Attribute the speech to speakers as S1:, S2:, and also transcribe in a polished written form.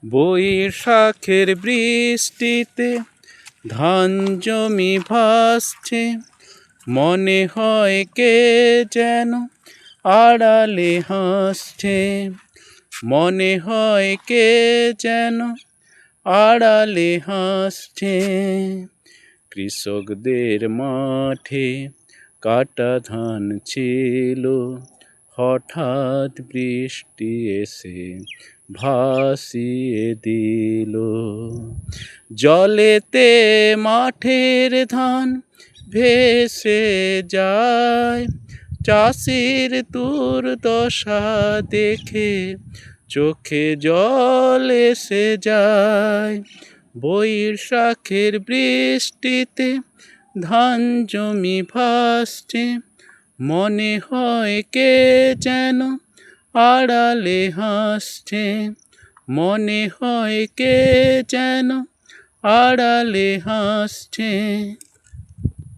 S1: বৈশাখের বৃষ্টিতে ধান জমি ভাসছে, মনে হয় কে যেন আড়ালে হাসছে, মনে হয় কে যেন আড়ালে হাসছে। কৃষকদের মাঠে কাটা ধান ছিল, হঠাৎ বৃষ্টি এসে ভাসিয়ে দিল। জলেতে মাঠের ধান ভেসে যায়, চাষির দুর্দশা দেখে চোখে জল এসে যায়। বৈশাখের বৃষ্টিতে ধান জমি ভাসছে, মনে হয় কে যেন আড়ালে হাসছে, মনে হয় কে যেন আড়ালে হাসছে।